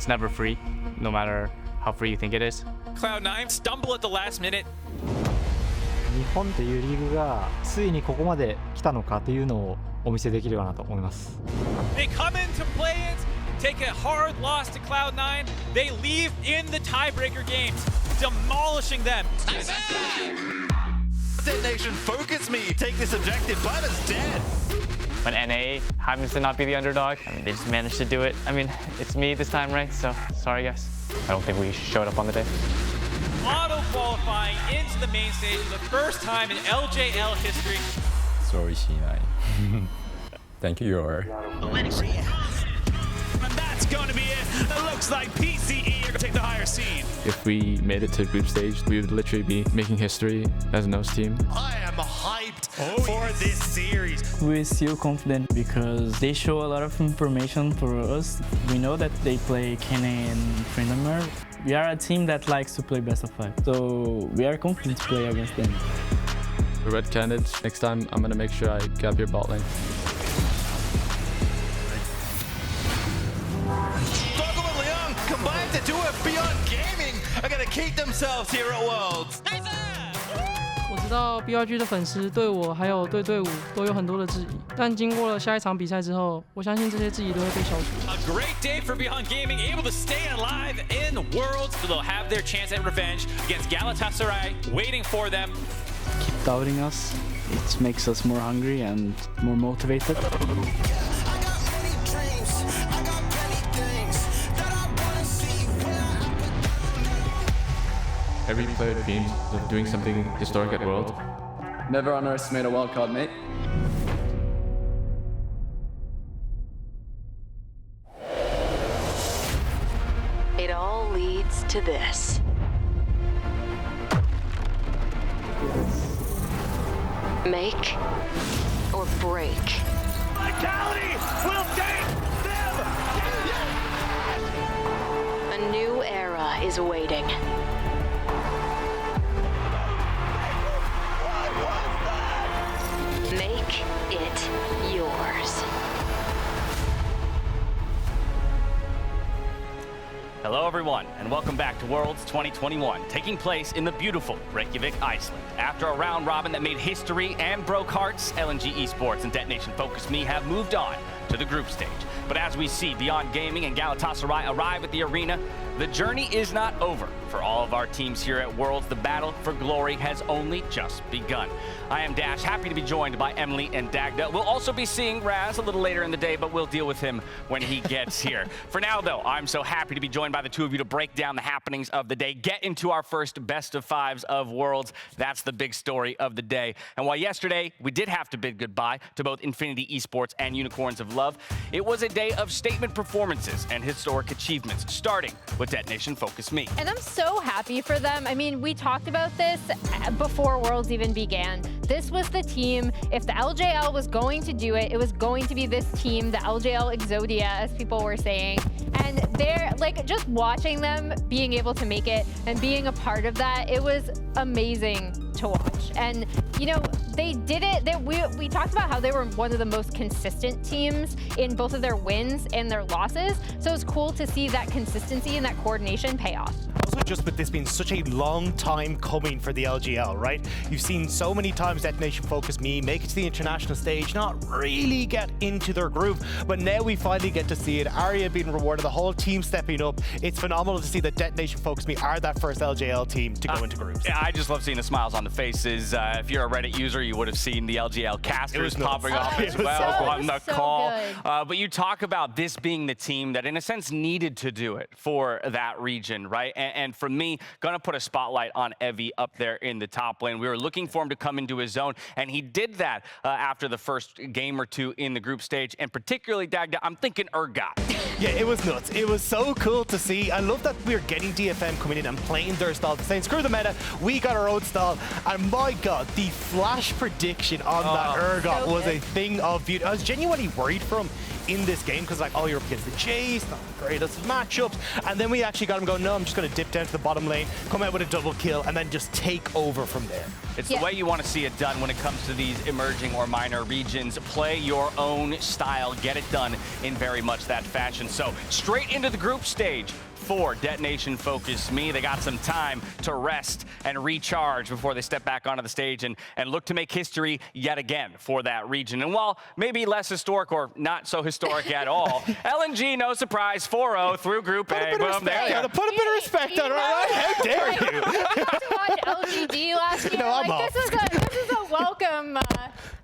it's never free, no matter how free you think it is. Cloud9 stumble at the last minute. 日本っていうリーグがついにここまで来たのかというのをお見せできればなと思います。 They come into play-ins, take a hard loss to Cloud9. They leave in the tiebreaker games, demolishing them. Nation, focus me. Take this objective, but it's dead. When NA happens to not be the underdog, I mean, they just managed to do it. I mean, it's me this time, right? So, sorry guys. I don't think we showed up on the day. Auto-qualifying into the main stage for the first time in LJL history. Sorry, Shinai. Thank you, Yor. And that's going to be it. It looks like PCE are going to take the higher seed. If we made it to group stage, we would literally be making history as a nose team. I am hyped for this series. We're still confident because they show a lot of information for us. We know that they play Kene and Friendamer. We are a team that likes to play best of 5, so we are confident to play against them. The red candidates, next time I'm going to make sure I grab your bot lane. Doggo and Leon combined to do it. Beyond Gaming are going to keep themselves here at Worlds. 我知道 BRG 的粉丝对我还有对队伍都有很多的质疑，但经过了下一场比赛之后，我相信这些质疑都会被消除。 A great day for Beyond Gaming, able to stay alive in Worlds, so they'll have their chance at revenge against Galatasaray, waiting for them. Keep doubting us. It makes us more hungry and more motivated. Every player dreams of doing something historic at World. Never underestimate a wildcard, mate. It all leads to this. Make or break. Vitality will take them. A new era is waiting. Make it yours. Hello everyone, and welcome back to Worlds 2021, taking place in the beautiful Reykjavik, Iceland. After a round robin that made history and broke hearts, LNG Esports and Detonation Focus Me have moved on to the group stage. But as we see Beyond Gaming and Galatasaray arrive at the arena, the journey is not over. For all of our teams here at Worlds, the battle for glory has only just begun. I am Dash, happy to be joined by Emily and Dagda. We'll also be seeing Raz a little later in the day, but we'll deal with him when he gets here. For now, though, I'm so happy to be joined by the two of you to break down the happenings of the day, get into our first best of fives of Worlds. That's the big story of the day. And while yesterday we did have to bid goodbye to both Infinity Esports and Unicorns of Love, it was a day of statement performances and historic achievements, starting with Detonation Focus Me. And I'm so happy for them. I mean, we talked about this before Worlds even began. This was the team. If the LJL was going to do it, it was going to be this team, the LJL Exodia, as people were saying. And they're like, just watching them being able to make it and being a part of that, it was amazing to watch. And you know, they did it. We talked about how they were one of the most consistent teams in both of their wins and their losses. So it's cool to see that consistency and that coordination pay off. Also, just with this being such a long time coming for the LGL, right? You've seen so many times Detonation Focus Me make it to the international stage, not really get into their groove, but now we finally get to see it. Arya being rewarded, the whole team stepping up. It's phenomenal to see that Detonation Focus Me are that first LGL team to go into groups. Yeah, I just love seeing the smiles on the faces. If you're a Reddit user, you would have seen the LGL casters popping off as well on the call. But you talk about this being the team that, in a sense, needed to do it for that region, right? And for me, gonna put a spotlight on Evie up there in the top lane. We were looking for him to come into his zone, and he did that after the first game or two in the group stage, and particularly, Dagda, I'm thinking Urgot. Yeah, it was nuts. It was so cool to see. I love that we're getting DFM coming in and playing their style, saying, screw the meta, we got our own style. And my God, the flash prediction on that Urgot was a thing of beauty. I was genuinely worried for him in this game because, like, oh, you're up against the Jace, not the greatest of matchups. And then we actually got him going, no, I'm just going to dip down to the bottom lane, come out with a double kill, and then just take over from there. It's the way you want to see it done when it comes to these emerging or minor regions. Play your own style, get it done in very much that fashion. region. So straight into the group stage for Detonation Focus Me. They got some time to rest and recharge before they step back onto the stage and look to make history yet again for that region. And while maybe less historic or not so historic at all, LNG, no surprise, 4-0 through Group A. Boom, there you go. Put a bit of respect on it, all right? How dare you? I got to watch LGD last year. I'm like, this is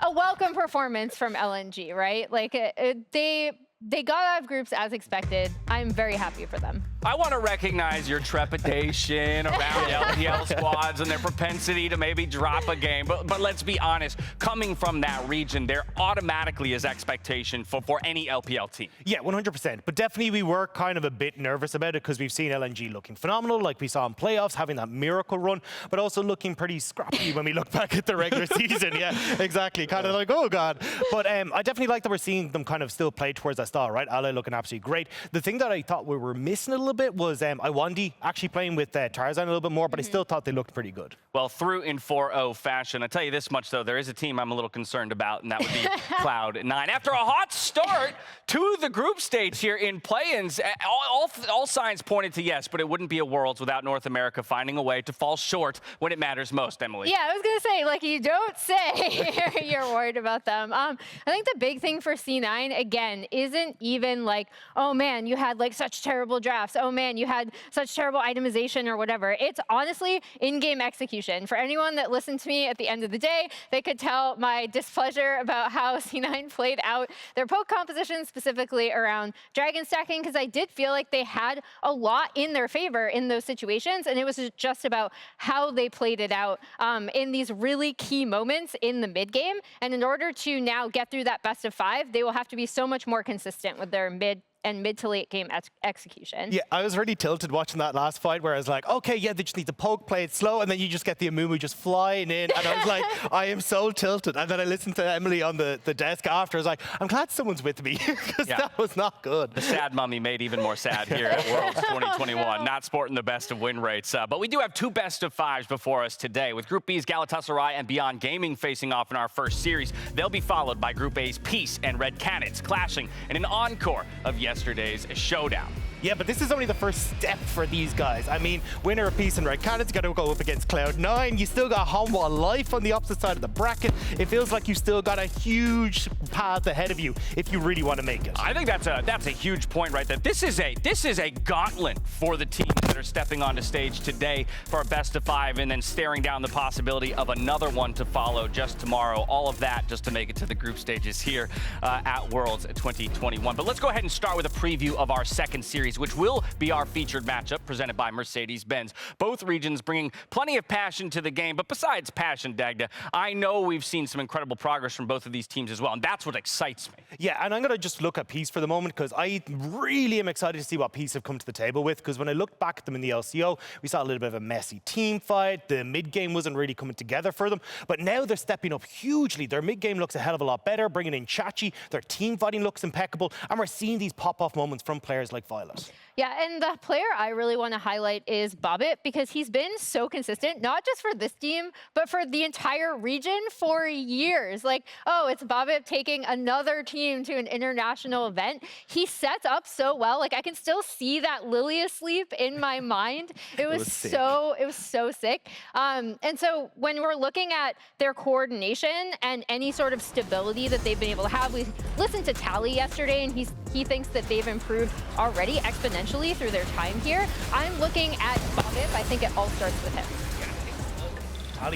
a welcome performance from LNG, right? Like they got out of groups as expected. I'm very happy for them. I want to recognize your trepidation around LPL squads and their propensity to maybe drop a game. But let's be honest, coming from that region, there automatically is expectation for any LPL team. Yeah, 100%. But definitely we were kind of a bit nervous about it because we've seen LNG looking phenomenal, like we saw in playoffs, having that miracle run, but also looking pretty scrappy when we look back at the regular season. Yeah, exactly. Kind of like, oh, God. But I definitely like that we're seeing them kind of still play towards that style, right? Ally looking absolutely great. The thing that I thought we were missing a little bit was Iwandi actually playing with Tarzan a little bit more, but I still thought they looked pretty good. Well, through in 4-0 fashion. I tell you this much, though, there is a team I'm a little concerned about, and that would be Cloud9. After a hot start to the group stage here in play-ins, all signs pointed to yes, but it wouldn't be a Worlds without North America finding a way to fall short when it matters most, Emily. Yeah, I was going to say, like, you don't say you're worried about them. I think the big thing for C9, again, isn't even like, oh, man, you had, like, such terrible drafts. Oh, man, you had such terrible itemization or whatever. It's honestly in-game execution. For anyone that listened to me at the end of the day, they could tell my displeasure about how C9 played out their poke composition, specifically around dragon stacking, because I did feel like they had a lot in their favor in those situations, and it was just about how they played it out in these really key moments in the mid game. And in order to now get through that best of 5, they will have to be so much more consistent with their mid to late game execution. Yeah, I was really tilted watching that last fight where I was like, okay, yeah, they just need to poke, play it slow, and then you just get the Amumu just flying in, and I was like, I am so tilted. And then I listened to Emily on the desk after. I was like, I'm glad someone's with me, because that was not good. The sad mummy made even more sad here at Worlds 2021, not sporting the best of win rates. But we do have 2 best of 5s before us today, with Group B's Galatasaray and Beyond Gaming facing off in our first series. They'll be followed by Group A's Peace and Red Canids clashing in an encore of yesterday's showdown. Yeah, but this is only the first step for these guys. I mean, winner of Peace and Red Canids got to go up against Cloud9. You still got Hanwha Life on the opposite side of the bracket. It feels like you still got a huge path ahead of you if you really want to make it. I think that's a huge point right there. This is a gauntlet for the teams that are stepping onto stage today for a best of 5 and then staring down the possibility of another one to follow just tomorrow. All of that just to make it to the group stages here at Worlds 2021. But let's go ahead and start with a preview of our second series, which will be our featured matchup presented by Mercedes-Benz. Both regions bringing plenty of passion to the game, but besides passion, Dagda, I know we've seen some incredible progress from both of these teams as well, and that's what excites me. Yeah, and I'm going to just look at Peace for the moment, because I really am excited to see what Peace have come to the table with, because when I looked back at them in the LCO, we saw a little bit of a messy team fight. The mid-game wasn't really coming together for them, but now they're stepping up hugely. Their mid-game looks a hell of a lot better, bringing in Chachi. Their team fighting looks impeccable, and we're seeing these pop-off moments from players like Violet. Yeah, and the player I really want to highlight is Bobbit, because he's been so consistent, not just for this team, but for the entire region for years. Like, oh, it's Bobbit taking another team to an international event. He sets up so well. Like, I can still see that Lily asleep in my mind. It was so sick. And so when we're looking at their coordination and any sort of stability that they've been able to have, we listened to Tally yesterday, and he thinks that they've improved already exponentially through their time here. I'm looking at Bobbit. I think it all starts with him.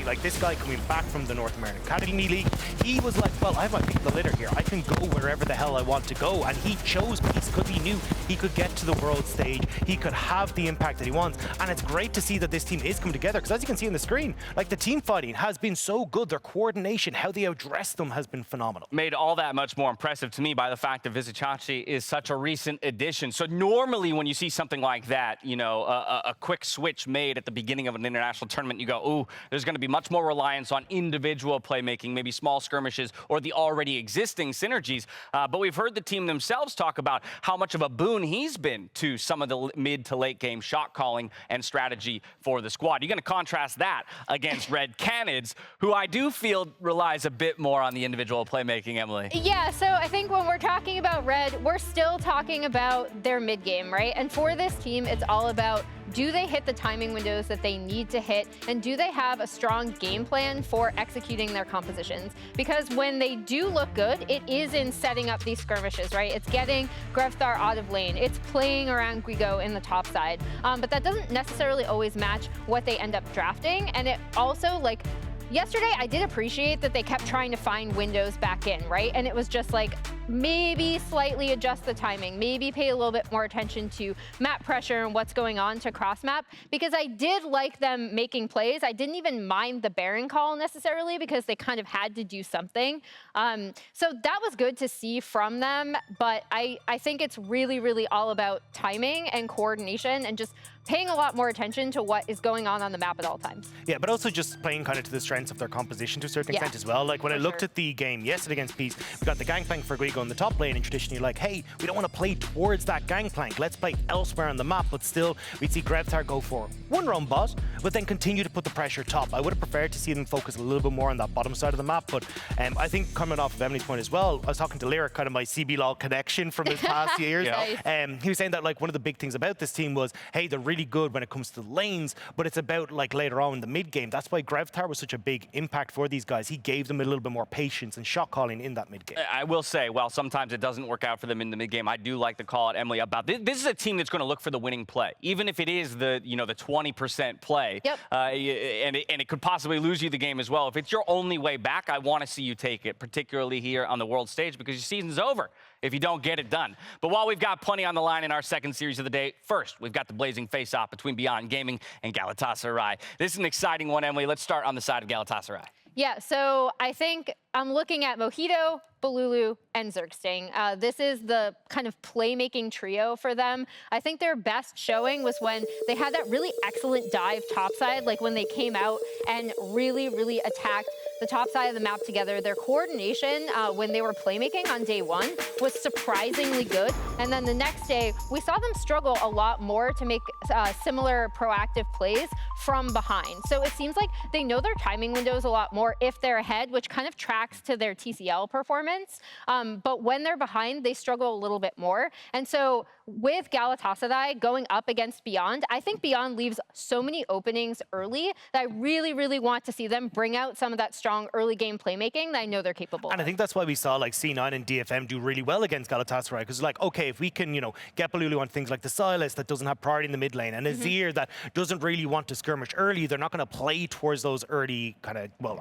Like this guy coming back from the North American Academy League, he was like, well, I have my pick of the litter here. I can go wherever the hell I want to go. And he chose Peace because he knew he could get to the world stage. He could have the impact that he wants. And it's great to see that this team is coming together, because as you can see on the screen, like, the team fighting has been so good. Their coordination, how they outdress them, has been phenomenal. Made all that much more impressive to me by the fact that Vizichachi is such a recent addition. So normally when you see something like that, you know, a quick switch made at the beginning of an international tournament, you go, ooh, there's going to to be much more reliance on individual playmaking, maybe small skirmishes or the already existing synergies. But we've heard the team themselves talk about how much of a boon he's been to some of the mid to late game shot calling and strategy for the squad. You're going to contrast that against Red Canids, who I do feel relies a bit more on the individual playmaking, Emily. Yeah, so I think when we're talking about Red, we're still talking about their mid game, right? And for this team, it's all about, do they hit the timing windows that they need to hit? And do they have a strong game plan for executing their compositions? Because when they do look good, it is in setting up these skirmishes, right? It's getting Grevthar out of lane. It's playing around Guigo in the top side. But that doesn't necessarily always match what they end up drafting. And it also, like, yesterday, I did appreciate that they kept trying to find windows back in, right? And it was just like, maybe slightly adjust the timing, maybe pay a little bit more attention to map pressure and what's going on to cross map, because I did like them making plays. I didn't even mind the Baron call necessarily because they kind of had to do something. So that was good to see from them, but I think it's really, really all about timing and coordination and just paying a lot more attention to what is going on the map at all times. Yeah, but also just playing kind of to the strengths of their composition to a certain extent as well. Like when I looked at the game yesterday against Peace, we got the gangplank for Guigo in the top lane, and traditionally like, hey, we don't want to play towards that gangplank. Let's play elsewhere on the map, but still we'd see Grevthar go for one roam bot, but then continue to put the pressure top. I would have preferred to see them focus a little bit more on that bottom side of the map, but I think coming off of Emily's point as well, I was talking to Lyric, kind of my CB-Lol connection from his past years. He was saying that like one of the big things about this team was, hey, they're really good when it comes to the lanes, but it's about like later on in the mid game. That's why Grevthar was such a big impact for these guys. He gave them a little bit more patience and shot calling in that mid game. I will say, while sometimes it doesn't work out for them in the mid game, I do like to call out Emily about this. This is a team that's going to look for the winning play, even if it is the the 20% play. Yep. And it could possibly lose you the game as well. If it's your only way back, I want to see you take it, particularly here on the world stage, because your season's over if you don't get it done. But while we've got plenty on the line in our second series of the day, first, we've got the blazing face-off between Beyond Gaming and Galatasaray. This is an exciting one, Emily. Let's start on the side of Galatasaray. Yeah, so I think I'm looking at Mojito, Balulu, and Zergsting. This is the kind of playmaking trio for them. I think their best showing was when they had that really excellent dive topside, like when they came out and really, really attacked the top side of the map together. Their coordination when they were playmaking on day one was surprisingly good. And then the next day, we saw them struggle a lot more to make similar proactive plays from behind. So it seems like they know their timing windows a lot more if they're ahead, which kind of tracks to their TCL performance. But when they're behind, they struggle a little bit more. And so with Galatasaray going up against Beyond, I think Beyond leaves so many openings early that I really, really want to see them bring out some of that strong early game playmaking that I know they're capable And of. I think that's why we saw like C9 and DFM do really well against Galatasaray, because like, okay, if we can, get Balulu on things like the Silas that doesn't have priority in the mid lane, and Azir that doesn't really want to skirmish early, they're not going to play towards those early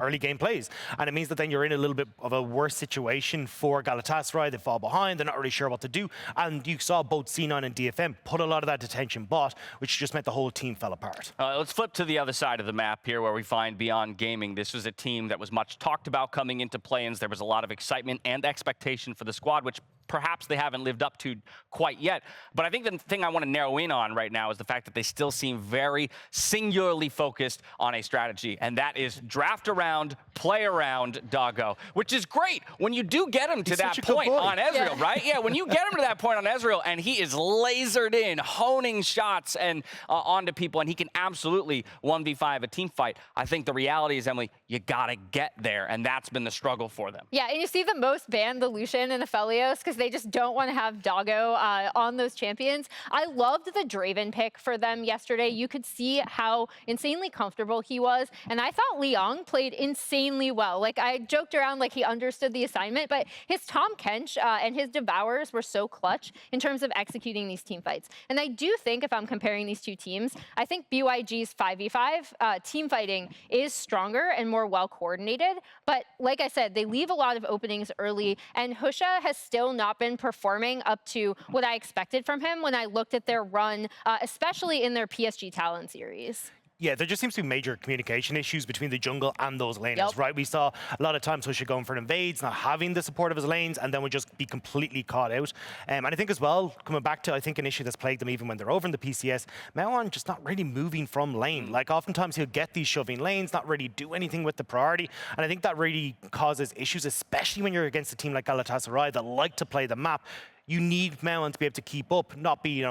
early game plays. And it means that then you're in a little bit of a worse situation for Galatasaray. They fall behind, they're not really sure what to do. And you saw both C9 and DFM put a lot of that attention bot, which just meant the whole team fell apart. Let's flip to the other side of the map here where we find Beyond Gaming. This was a team that was much talked about coming into play-ins. There was a lot of excitement and expectation for the squad, which perhaps they haven't lived up to quite yet. But I think the thing I want to narrow in on right now is the fact that they still seem very singularly focused on a strategy, and that is draft around, play around Doggo, which is great when you do get him to that point on Ezreal, right? Yeah, when you get him to that point on Ezreal, and he is lasered in, honing shots and onto people, and he can absolutely 1v5 a team fight. I think the reality is, Emily, you gotta get there, and that's been the struggle for them. Yeah, and you see the most ban the Lucian and the Aphelios because they just don't want to have Doggo on those champions. I loved the Draven pick for them yesterday. You could see how insanely comfortable he was, and I thought Liang played insanely well. Like, I joked around like he understood the assignment, but his Tahm Kench and his Devourers were so clutch in terms of executing these team fights. And I do think if I'm comparing these two teams, I think BYG's 5v5 team fighting is stronger and more well coordinated. But like I said, they leave a lot of openings early, and Husha has still not been performing up to what I expected from him when I looked at their run, especially in their PSG Talon series. Yeah, there just seems to be major communication issues between the jungle and those laners, right? We saw a lot of times Husha going for invades, not having the support of his lanes, and then would just be completely caught out. And I think as well, coming back to, I think, an issue that's plagued them even when they're over in the PCS, Maoan just not really moving from lane. Like, oftentimes he'll get these shoving lanes, not really do anything with the priority, and I think that really causes issues, especially when you're against a team like Galatasaray that like to play the map. You need Maoan to be able to keep up, not be,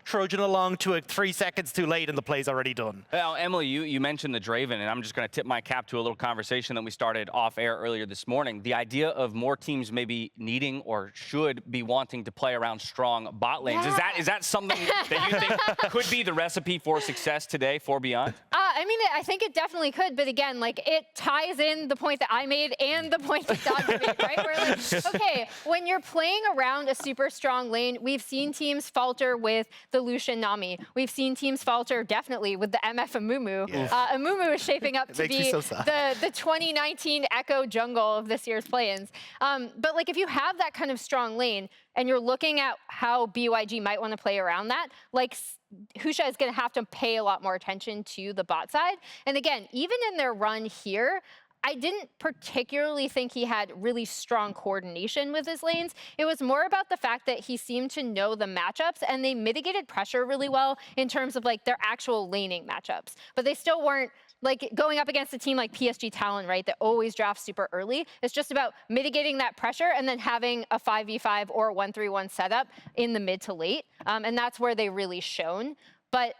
trudging along to it 3 seconds too late and the play's already done. Well, Emily, you mentioned the Draven, and I'm just going to tip my cap to a little conversation that we started off air earlier this morning. The idea of more teams maybe needing or should be wanting to play around strong bot lanes. Yeah. Is that something that you think could be the recipe for success today for Beyond? I mean, I think it definitely could, but again, like, it ties in the point that I made and the point that Dodger made, right? We're like, okay, when you're playing around a super strong lane, we've seen teams falter with the Lucian Nami. We've seen teams falter definitely with the MF Amumu. Yeah. Amumu is shaping up to be the 2019 Echo jungle of this year's play-ins. But like, if you have that kind of strong lane and you're looking at how BYG might want to play around that, like, Husha is going to have to pay a lot more attention to the bot side. And again, even in their run here, I didn't particularly think he had really strong coordination with his lanes. It was more about the fact that he seemed to know the matchups, and they mitigated pressure really well in terms of like their actual laning matchups. But they still weren't like going up against a team like PSG Talon, right, that always drafts super early. It's just about mitigating that pressure and then having a 5v5 or 1-3-1 setup in the mid to late. And that's where they really shone. But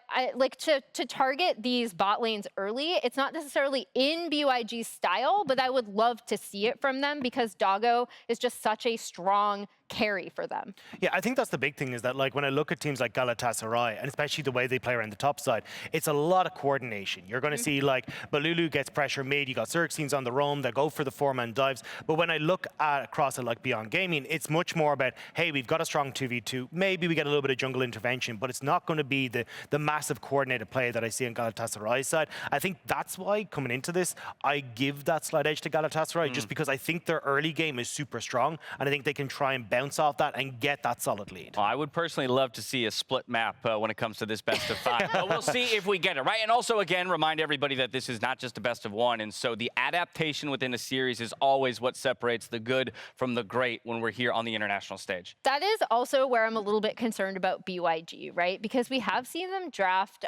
to target these bot lanes early, it's not necessarily in BYG's style, but I would love to see it from them because Doggo is just such a strong carry for them. Yeah, I think that's the big thing is that, like, when I look at teams like Galatasaray, and especially the way they play around the top side, it's a lot of coordination. You're going to see, like, Balulu gets pressure mid, you got Xerxes on the roam, they go for the 4-man dives. But when I look at across it like Beyond Gaming, it's much more about, hey, we've got a strong 2v2, maybe we get a little bit of jungle intervention, but it's not going to be the massive coordinated play that I see on Galatasaray's side. I think that's why, coming into this, I give that slight edge to Galatasaray, just because I think their early game is super strong, and I think they can try and bounce off that and get that solid lead. I would personally love to see a split map when it comes to this best of 5. But we'll see if we get it, right? And also, again, remind everybody that this is not just a best of 1. And so the adaptation within a series is always what separates the good from the great when we're here on the international stage. That is also where I'm a little bit concerned about BYG, right? Because we have seen them draft,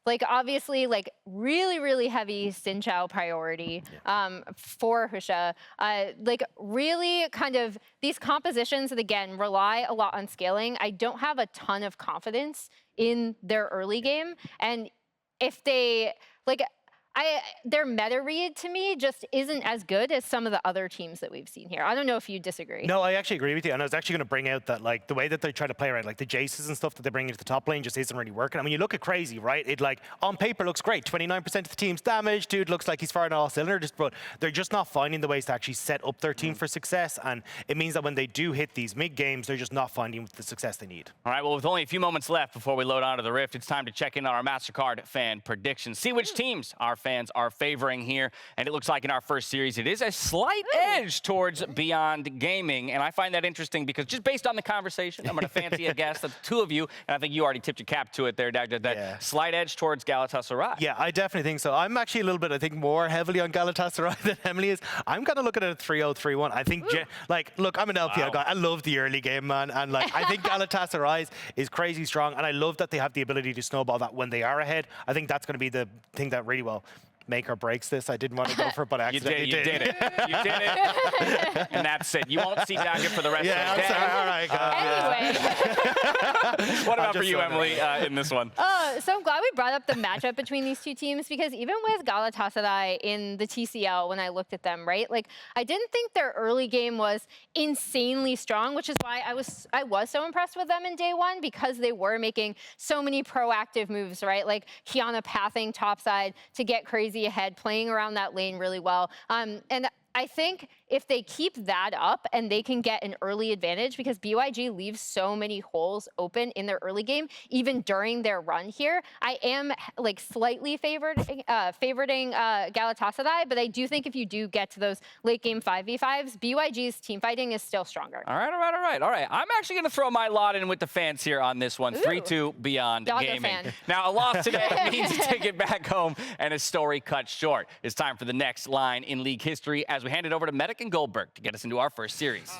like, obviously, like, really, really heavy Xin Chao priority for Husha. Like, really kind of these compositions that, again, rely a lot on scaling. I don't have a ton of confidence in their early game. And if they, like, their meta read to me just isn't as good as some of the other teams that we've seen here. I don't know if you disagree. No, I actually agree with you. And I was actually going to bring out that, like, the way that they try to play around, like the Jaces and stuff that they bring into the top lane just isn't really working. I mean, you look at Crazy, right? It, like, on paper looks great. 29% of the team's damage. Dude looks like he's firing all cylinders, but they're just not finding the ways to actually set up their team for success. And it means that when they do hit these mid games, they're just not finding the success they need. All right, well, with only a few moments left before we load onto the Rift, it's time to check in on our MasterCard fan predictions. See which teams our fans are favoring here, and it looks like in our first series it is a slight edge towards Beyond Gaming, and I find that interesting because just based on the conversation, I'm going to fancy a guess that the two of you, and I think you already tipped your cap to it there, Dagda, that slight edge towards Galatasaray. Yeah, I definitely think so. I'm actually a little bit, I think, more heavily on Galatasaray than Emily is. I'm kind of looking at a 3-0, 3-1. I think, like, look, I'm an LPL guy. I love the early game, man, and, like, I think Galatasaray is crazy strong, and I love that they have the ability to snowball that when they are ahead. I think that's going to be the thing that really will make or breaks this. I didn't want to go for it, but I accidentally did. You did it. You did it. And that's it. You won't see Dagger for the rest of the day. All right, Anyway. What about for you, Emily, in this one? So I'm glad we brought up the matchup between these two teams because even with Galatasaray in the TCL, when I looked at them, right, like, I didn't think their early game was insanely strong, which is why I was so impressed with them in day 1 because they were making so many proactive moves, right? Like Kiana pathing topside to get Crazy ahead, playing around that lane really well. And I think if they keep that up and they can get an early advantage, because BYG leaves so many holes open in their early game, even during their run here, I am like slightly favoriting Galatasaray, but I do think if you do get to those late game 5v5s, BYG's team fighting is still stronger. All right. I'm actually going to throw my lot in with the fans here on this one. 3-2 Beyond Doggo Gaming. fan. Now, a loss today means a ticket back home and a story cut short. It's time for the next line in league history as we hand it over to Medic and Goldberg to get us into our first series.